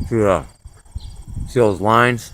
See those lines?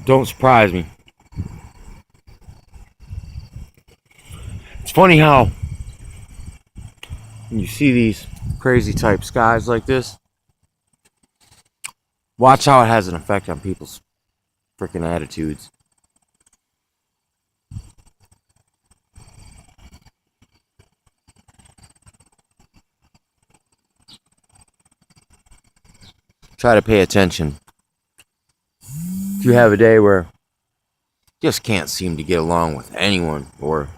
Don't surprise me. It's funny how when you see these crazy type skies like this, watch how it has an effect on people's freaking attitudes. Try to pay attention. If you have a day where you just can't seem to get along with anyone, or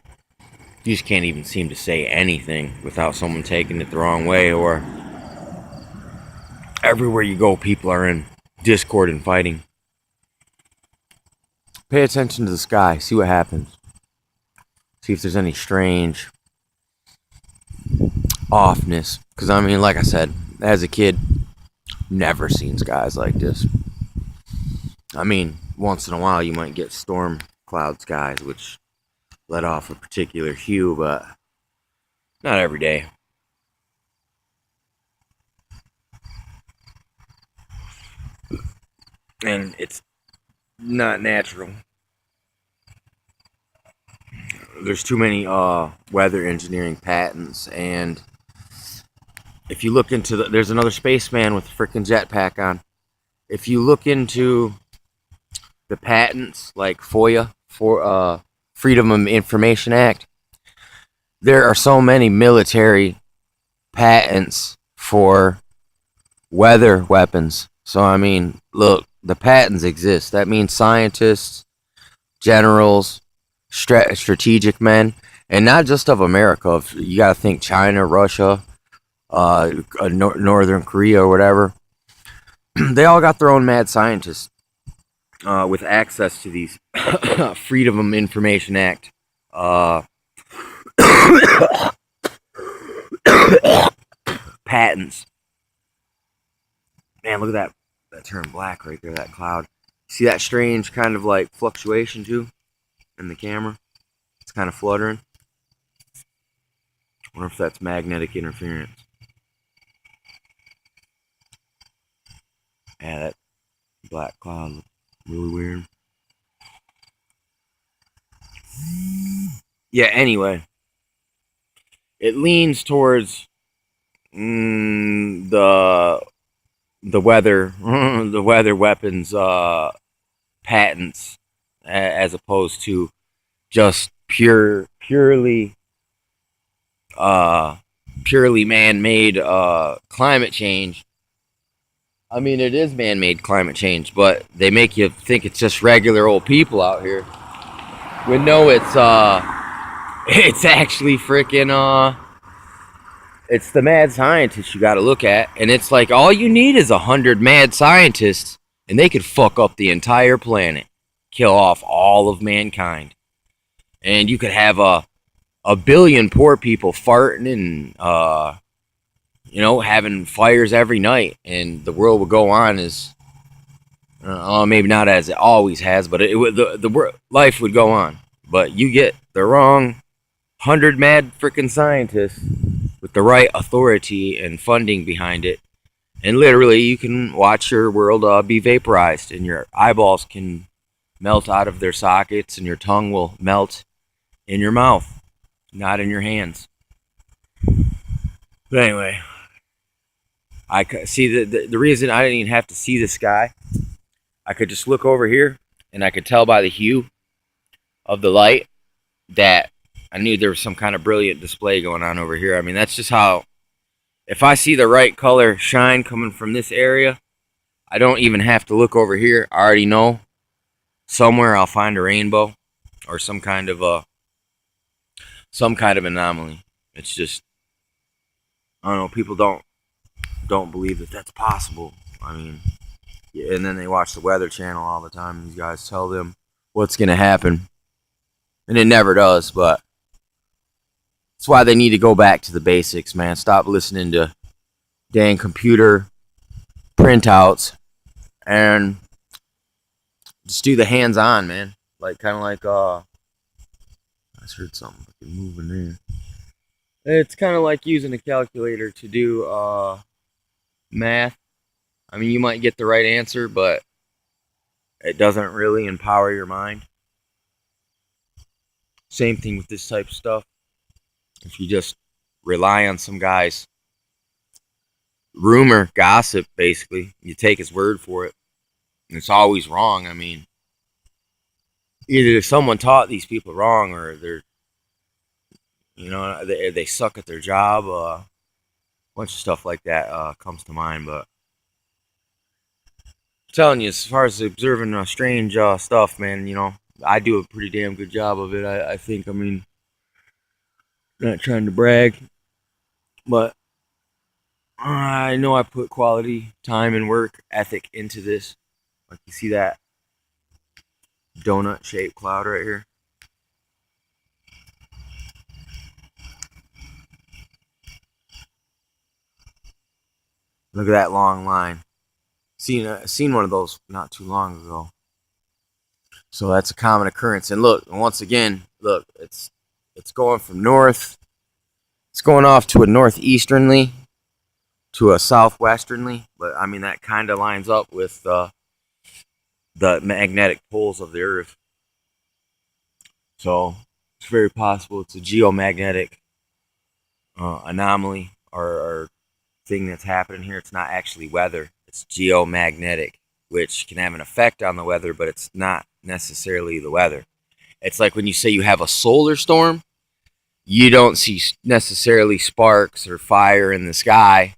you just can't even seem to say anything without someone taking it the wrong way, or everywhere you go people are in discord and fighting, pay attention to the sky, see what happens, see if there's any strange offness. Because I mean, like I said, as a kid, never seen skies like this. I mean, once in a while you might get storm cloud skies which let off a particular hue, but not every day. And it's not natural. There's too many weather engineering patents, and if you look into there's another spaceman with a freaking jetpack on. If you look into the patents, like FOIA, for Freedom of Information Act, there are so many military patents for weather weapons. So I mean, look, the patents exist. That means scientists, generals, strategic men, and not just of America. You got to think China, Russia, Northern Korea, or whatever. They all got their own mad scientists with access to these Freedom of Information Act patents. Man, look at that turned black right there, that cloud. See that strange kind of like fluctuation too in the camera? It's kind of fluttering. I wonder if that's magnetic interference. Yeah, that black cloud looks really weird. Yeah, anyway. It leans towards the weather the weather weapons patents, as opposed to just purely man-made climate change. I mean, it is man-made climate change, but they make you think it's just regular old people out here. When no, it's actually freaking it's the mad scientists you got to look at, and it's like all you need is 100 mad scientists, and they could fuck up the entire planet, kill off all of mankind, and you could have a billion poor people farting and having fires every night, and the world would go on as maybe not as it always has, but the life would go on. But you get the wrong 100 mad freaking scientists with the right authority and funding behind it. And literally, you can watch your world be vaporized, and your eyeballs can melt out of their sockets, and your tongue will melt in your mouth, not in your hands. But anyway, I see the reason I didn't even have to see the sky. I could just look over here, and I could tell by the hue of the light that I knew there was some kind of brilliant display going on over here. I mean, that's just how, if I see the right color shine coming from this area, I don't even have to look over here. I already know somewhere I'll find a rainbow or some kind of anomaly. It's just, I don't know, people don't believe that that's possible. I mean, yeah, and then they watch the Weather Channel all the time. These guys tell them what's going to happen, and it never does. But that's why they need to go back to the basics, man. Stop listening to dang computer printouts and just do the hands-on, man. Like, kind of like, I just heard something fucking moving there. It's kind of like using a calculator to do math. I mean, you might get the right answer, but it doesn't really empower your mind. Same thing with this type of stuff. If you just rely on some guy's rumor, gossip, basically, you take his word for it, and it's always wrong. I mean, either someone taught these people wrong, or they're, you know, they suck at their job. A bunch of stuff like that comes to mind. But I'm telling you, as far as observing strange stuff, man, you know, I do a pretty damn good job of it. I think. I mean, not trying to brag, but I know I put quality time and work ethic into this. Like, you see that donut-shaped cloud right here? Look at that long line. Seen one of those not too long ago. So that's a common occurrence. And look, once again, look, it's going from north. It's going off to a northeasternly, to a southwesternly. But I mean, that kind of lines up with the magnetic poles of the Earth. So it's very possible it's a geomagnetic anomaly or thing that's happening here. It's not actually weather. It's geomagnetic, which can have an effect on the weather, but it's not necessarily the weather. It's like when you say you have a solar storm, you don't see necessarily sparks or fire in the sky.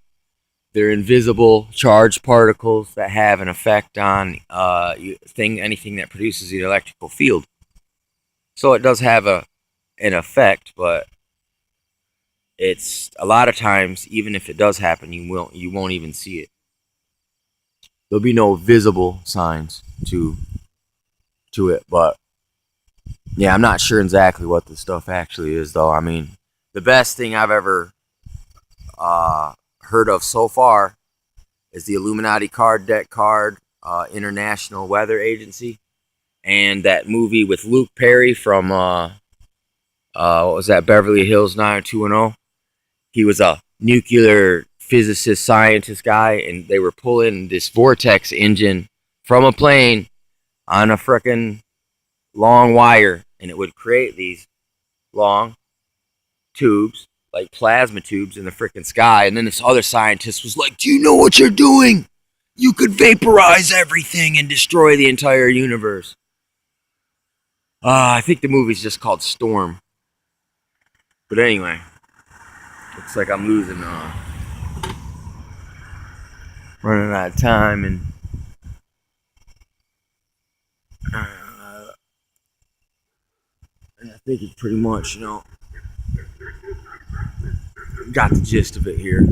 They're invisible charged particles that have an effect on anything that produces the electrical field. So it does have an effect, but it's a lot of times, even if it does happen, you won't even see it. There'll be no visible signs to it, but yeah, I'm not sure exactly what this stuff actually is, though. I mean, the best thing I've ever heard of so far is the Illuminati card International Weather Agency, and that movie with Luke Perry from what was that, Beverly Hills 90210. He was a nuclear physicist, scientist guy, and they were pulling this vortex engine from a plane on a frickin' long wire, and it would create these long tubes, like plasma tubes, in the frickin' sky. And then this other scientist was like, "Do you know what you're doing? You could vaporize everything and destroy the entire universe." I think the movie's just called Storm. But anyway, looks like I'm losing, running out of time, and I think it's pretty much, got the gist of it here.